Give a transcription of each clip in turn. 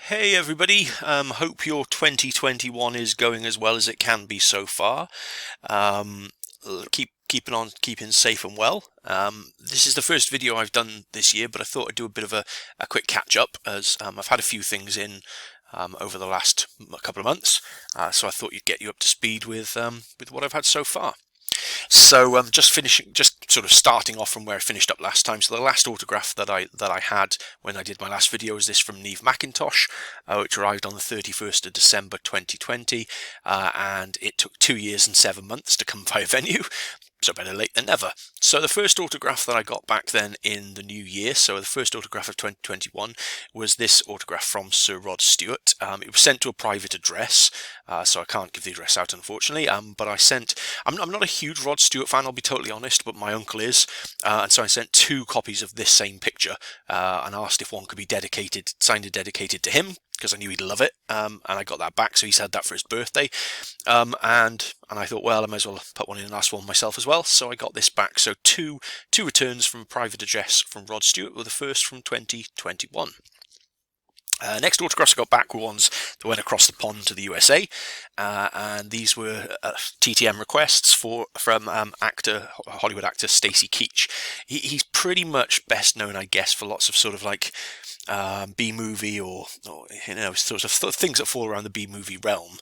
Hey everybody, hope your 2021 is going as well as it can be so far. Um, keeping safe and well. This is the first video I've done this year, but I thought I'd do a bit of a quick catch up as I've had a few things in over the last couple of months, so I thought you'd get you up to speed with what I've had so far. So just sort of starting off from where I finished up last time. So the last autograph that I had when I did my last video was this from Neve McIntosh, which arrived on the 31st of December 2020, and it took 2 years and 7 months to come via venue. So better late than never. So the first autograph that I got back then in the new year, so the first autograph of 2021, was this autograph from Sir Rod Stewart. It was sent to a private address, so I can't give the address out unfortunately, but I'm not a huge Rod Stewart fan, I'll be totally honest, but my uncle is, and so I sent 2 copies of this same picture, and asked if one could be signed and dedicated to him, because I knew he'd love it, and I got that back, so he's had that for his birthday, and I thought, well, I might as well put one in and ask one myself as well, so I got this back. So two returns from a private address from Rod Stewart were the first from 2021. Next autographs I got back were ones that went across the pond to the USA, and these were TTM requests from Hollywood actor Stacy Keach. He's pretty much best known, I guess, for lots of sort of like B-movie or sort of things that fall around the B-movie realm.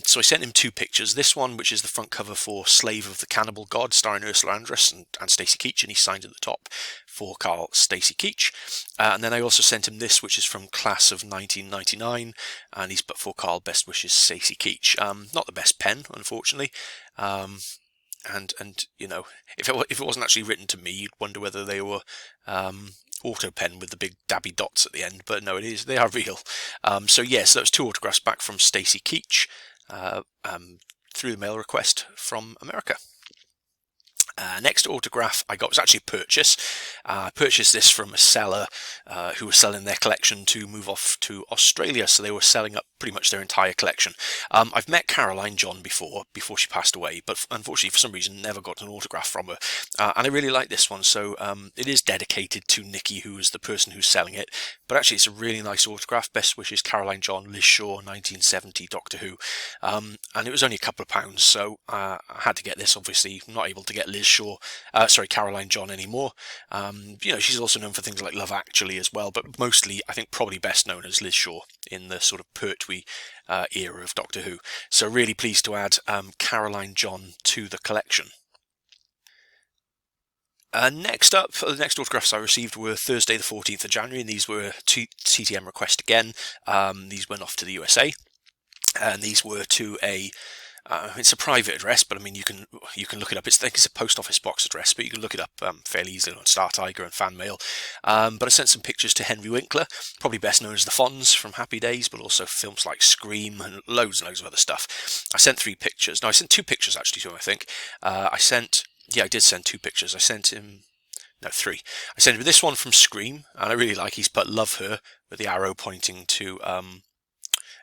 So I sent him 2 pictures. This one, which is the front cover for Slave of the Cannibal God, starring Ursula Andress and Stacy Keach, and he signed at the top for Carl Stacy Keach. And then I also sent him this, which is from Class of 1999, and he's put for Carl, best wishes, Stacy Keach. Not the best pen, unfortunately. And you know, if it wasn't actually written to me, you'd wonder whether they were auto pen with the big dabby dots at the end, but no, they are real. So yes, that was 2 autographs back from Stacy Keach through the mail request from America. Next autograph I got was actually a purchase. I purchased this from a seller who was selling their collection to move off to Australia, so they were selling up pretty much their entire collection. I've met Caroline John before she passed away, but unfortunately for some reason never got an autograph from her, and I really like this one. So it is dedicated to Nikki, who is the person who's selling it, but actually it's a really nice autograph. Best wishes, Caroline John, Liz Shaw, 1970, Doctor Who, and it was only a couple of pounds, so I had to get this. Obviously I'm not able to get Caroline John anymore. She's also known for things like Love Actually as well, but mostly I think probably best known as Liz Shaw in the sort of Pertwee era of Doctor Who. So really pleased to add Caroline John to the collection. Next up, the next autographs I received were Thursday the 14th of January, and these were TTM request again. These went off to the USA, and these were to it's a private address, but I mean you can look it up. I think it's a post office box address, but you can look it up fairly easily on Star Tiger and Fan Mail. But I sent some pictures to Henry Winkler, probably best known as the Fonz from Happy Days, but also films like Scream and loads of other stuff. I sent 3 pictures. No, I sent 2 pictures actually to him, I think. I did send 2 pictures. I sent him 3. I sent him this one from Scream, and I really like. He's put "Love Her" with the arrow pointing to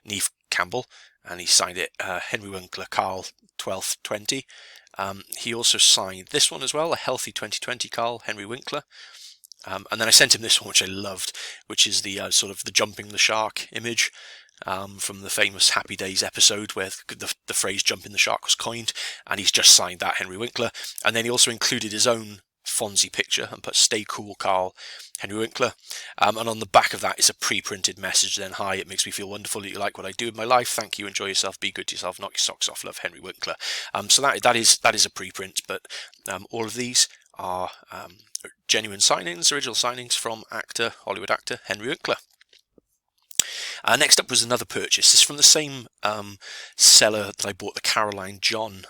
Neve Campbell, and he signed it Henry Winkler, Carl, 12th 20. He also signed this one as well, a healthy 2020 Carl, Henry Winkler. And then I sent him this one, which I loved, which is the sort of the jumping the shark image from the famous Happy Days episode where the phrase "jumping the shark" was coined, and he's just signed that, Henry Winkler. And then he also included his own Fonzie picture and put "Stay cool, Carl, Henry Winkler," and on the back of that is a pre-printed message then: "Hi, it makes me feel wonderful that you like what I do in my life. Thank you, enjoy yourself, be good to yourself, knock your socks off, love, Henry Winkler." So that is a preprint, but all of these are genuine signings, original signings from Hollywood actor Henry Winkler. Next up was another purchase. This is from the same seller that I bought the Caroline John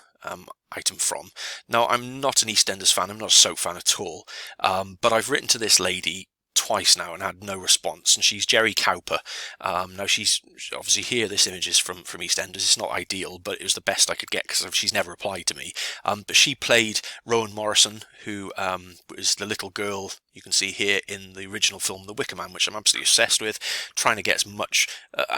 item from. Now, I'm not an EastEnders fan, I'm not a soap fan at all, but I've written to this lady twice now and had no response, and she's Jerry Calper. Now, she's obviously here, this image is from EastEnders. It's not ideal, but it was the best I could get because she's never replied to me. But she played Rowan Morrison, who was the little girl you can see here in the original film The Wicker Man, which I'm absolutely obsessed with, trying to get as much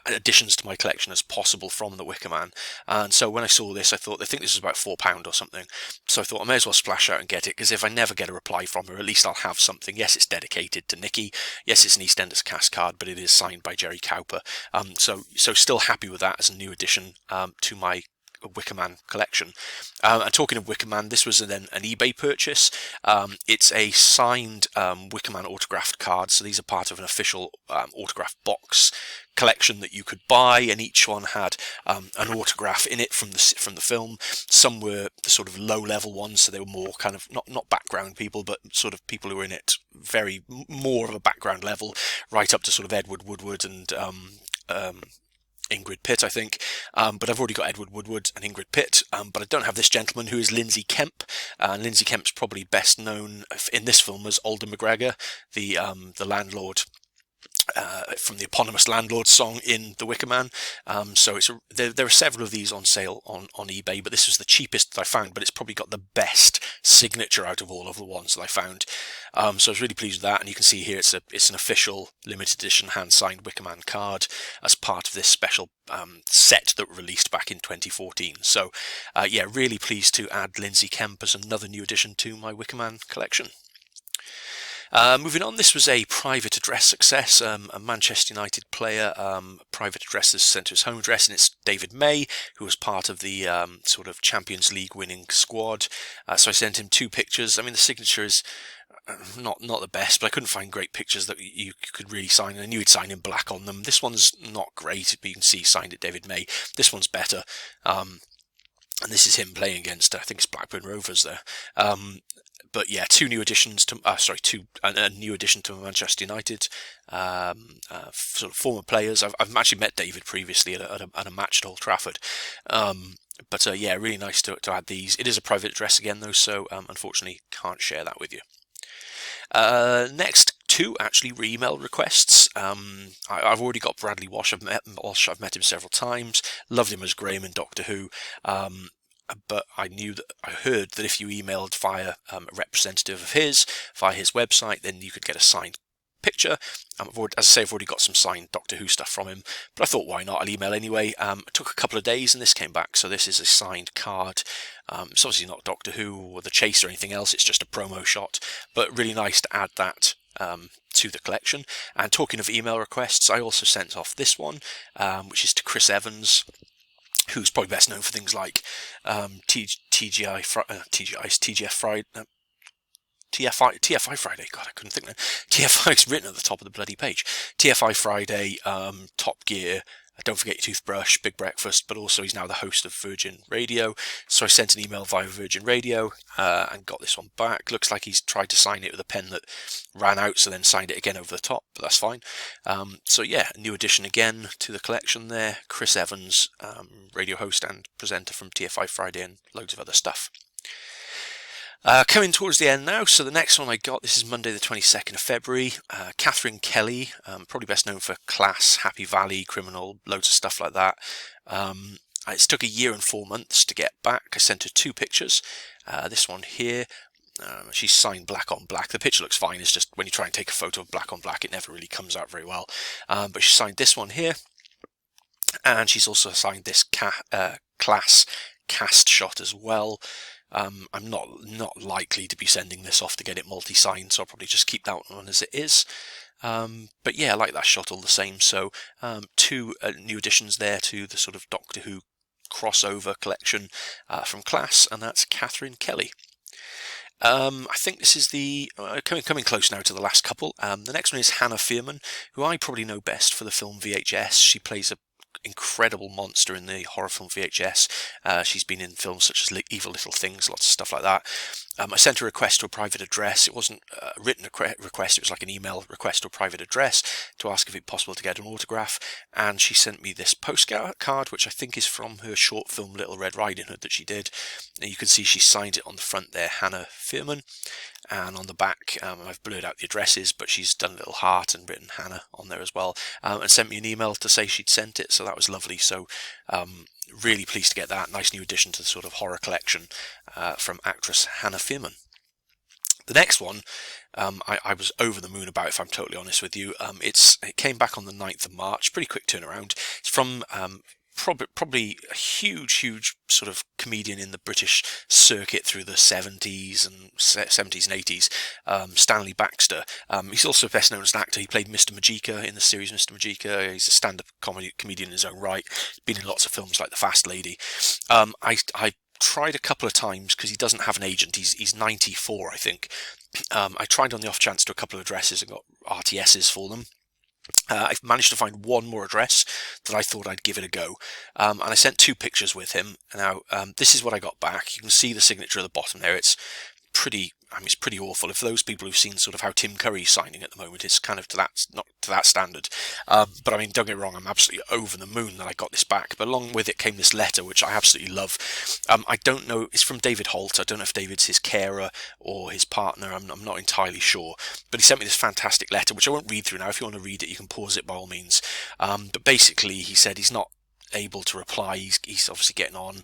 additions to my collection as possible from The Wicker Man. And so when I saw this, I thought, I think this is about £4 or something, so I thought I may as well splash out and get it, because if I never get a reply from her, at least I'll have something. Yes, it's dedicated to Nikki, yes, it's an EastEnders cast card, but it is signed by Jerry Calper, so still happy with that as a new addition to my Wicker Man collection. And talking of Wicker Man, this was then an eBay purchase. It's a signed Wicker Man autographed card, so these are part of an official autograph box collection that you could buy, and each one had an autograph in it from the film. Some were the sort of low level ones, so they were more kind of not background people, but sort of people who were in it very more of a background level, right up to sort of Edward Woodward and Ingrid Pitt, I think, but I've already got Edward Woodward and Ingrid Pitt, but I don't have this gentleman, who is Lindsey Kemp. Lindsey Kemp's probably best known in this film as Alden McGregor, the landlord from the eponymous Landlord song in The Wicker Man. So there are several of these on sale on eBay, but this was the cheapest that I found, but it's probably got the best signature out of all of the ones that I found. So I was really pleased with that, and you can see here it's an official limited edition hand-signed Wicker Man card as part of this special set that were released back in 2014. So yeah, really pleased to add Lindsey Kemp as another new addition to my Wicker Man collection. Moving on, this was a private address success. A Manchester United player, private address is sent to his home address, and it's David May, who was part of the sort of Champions League winning squad. So I sent him 2 pictures. I mean, the signature is not the best, but I couldn't find great pictures that you could really sign. I knew he'd sign in black on them. This one's not great, but you can see he signed it David May. This one's better. And this is him playing against, I think it's Blackburn Rovers there. But yeah, a new addition to Manchester United, sort of former players. I've actually met David previously at a match at Old Trafford. But yeah, really nice to add these. It is a private address again though, so unfortunately can't share that with you. Next, 2 actually re-email requests. I've already got Bradley Walsh. I've met him several times. Loved him as Graham in Doctor Who. But I heard that if you emailed via a representative of his, via his website, then you could get a signed picture. As I say, I've already got some signed Doctor Who stuff from him, but I thought, why not? I'll email anyway. It took a couple of days and this came back, so this is a signed card. It's obviously not Doctor Who or The Chase or anything else, it's just a promo shot, but really nice to add that to the collection. And talking of email requests, I also sent off this one, which is to Chris Evans, who's probably best known for things like TFI Friday. God, I couldn't think then. TFI's written at the top of the bloody page. TFI Friday, Top Gear, Don't Forget Your Toothbrush, Big Breakfast, but also he's now the host of Virgin Radio. So I sent an email via Virgin Radio and got this one back. Looks like he's tried to sign it with a pen that ran out, so then signed it again over the top, but that's fine. So yeah, a new addition again to the collection there. Chris Evans, radio host and presenter from TFI Friday and loads of other stuff. Coming towards the end now, so the next one I got, this is Monday the 22nd of February, Katherine Kelly, probably best known for Class, Happy Valley, Criminal, loads of stuff like that. It took a year and 4 months to get back. I sent her 2 pictures, this one here, she's signed black on black. The picture looks fine, it's just when you try and take a photo of black on black, it never really comes out very well. But she signed this one here, and she's also signed this Class cast shot as well. I'm not likely to be sending this off to get it multi-signed, so I'll probably just keep that one as it is. But yeah, I like that shot all the same. So 2 new additions there to the sort of Doctor Who crossover collection from Class, and that's Katherine Kelly. I think this is the coming close now to the last couple. The next one is Hannah Fearman, who I probably know best for the film VHS. She plays a incredible monster in the horror film VHS. She's been in films such as Evil Little Things, lots of stuff like that. I sent a request to a private address. It wasn't a written request, it was like an email request to a private address to ask if it's possible to get an autograph, and she sent me this postcard, which I think is from her short film Little Red Riding Hood that she did. And you can see she signed it on the front there, Hannah Fearman, and on the back I've blurred out the addresses, but she's done a little heart and written Hannah on there as well, and sent me an email to say she'd sent it, so that was lovely. So really pleased to get that nice new addition to the sort of horror collection from actress Hannah Fearman. The next one I was over the moon about it, if I'm totally honest with you. It came back on the 9th of March, pretty quick turnaround. It's from probably a huge sort of comedian in the British circuit through the 70s and 80s, Stanley Baxter. He's also best known as an actor. He played Mr. Majika in the series Mr. Majika. He's a stand-up comedian in his own right. Been in lots of films like The Fast Lady. I tried a couple of times because he doesn't have an agent. He's 94, I think. I tried on the off chance to a couple of addresses and got RTSs for them. I've managed to find one more address that I thought I'd give it a go, and I sent 2 pictures with him. Now, this is what I got back. You can see the signature at the bottom there. It's pretty awful. If those people who've seen sort of how Tim Curry's signing at the moment, it's kind of not to that standard. But I mean, don't get me wrong, I'm absolutely over the moon that I got this back. But along with it came this letter, which I absolutely love. I don't know, it's from David Holt. I don't know if David's his carer or his partner. I'm not entirely sure. But he sent me this fantastic letter, which I won't read through now. If you want to read it, you can pause it by all means. But basically, he said he's not able to reply. He's obviously getting on.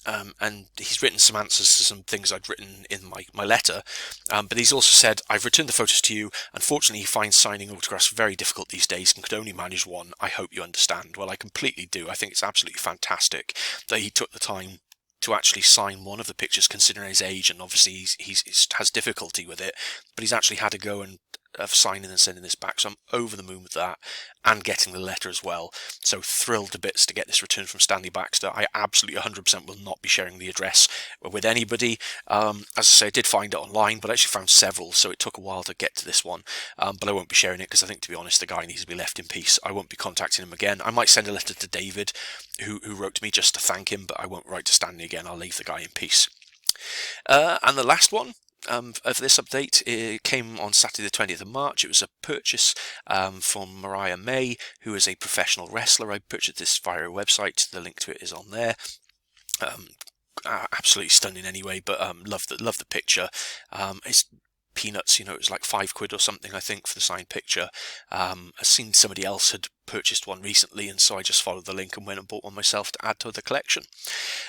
And he's written some answers to some things I'd written in my letter, but he's also said, I've returned the photos to you. Unfortunately, he finds signing autographs very difficult these days and could only manage one. I hope you understand. Well, I completely do. I think it's absolutely fantastic that he took the time to actually sign one of the pictures, considering his age, and obviously he has difficulty with it, but he's actually had to go and of signing and sending this back, so I'm over the moon with that, and getting the letter as well. So thrilled to bits to get this returned from Stanley Baxter. I absolutely 100% will not be sharing the address with anybody. As I say, I did find it online, but I actually found several, so it took a while to get to this one. But I won't be sharing it because I think, to be honest, the guy needs to be left in peace. I won't be contacting him again. I might send a letter to David, who wrote to me, just to thank him, but I won't write to Stanley again. I'll leave the guy in peace. And the last one of this update, it came on Saturday the 20th of March. It was a purchase from Mariah May, who is a professional wrestler. I purchased this via a website. The link to it is on there. Absolutely stunning anyway, but love the picture. It's peanuts, you know, it was like £5 or something, I think, for the signed picture. I've seen somebody else had purchased one recently, and so I just followed the link and went and bought one myself to add to the collection.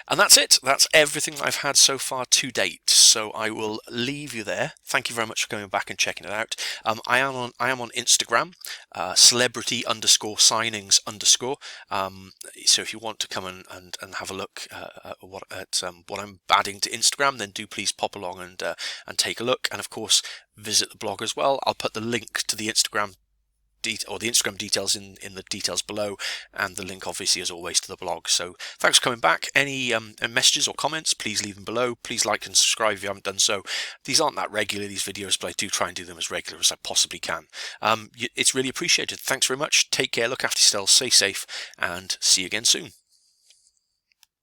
And that's it. That's everything I've had so far to date. So I will leave you there. Thank you very much for going back and checking it out. I am on Instagram, celebrity_signings_. So if you want to come and have a look at what I'm adding to Instagram, then do please pop along and take a look. And of course, visit the blog as well. I'll put the link to the Instagram details in the details below, and the link obviously as always to the blog. So thanks for coming back. Any messages or comments, please leave them below. Please like and subscribe if you haven't done so. These aren't that regular, these videos, but I do try and do them as regular as I possibly can. It's really appreciated. Thanks very much. Take care, look after yourselves, stay safe, and see you again soon.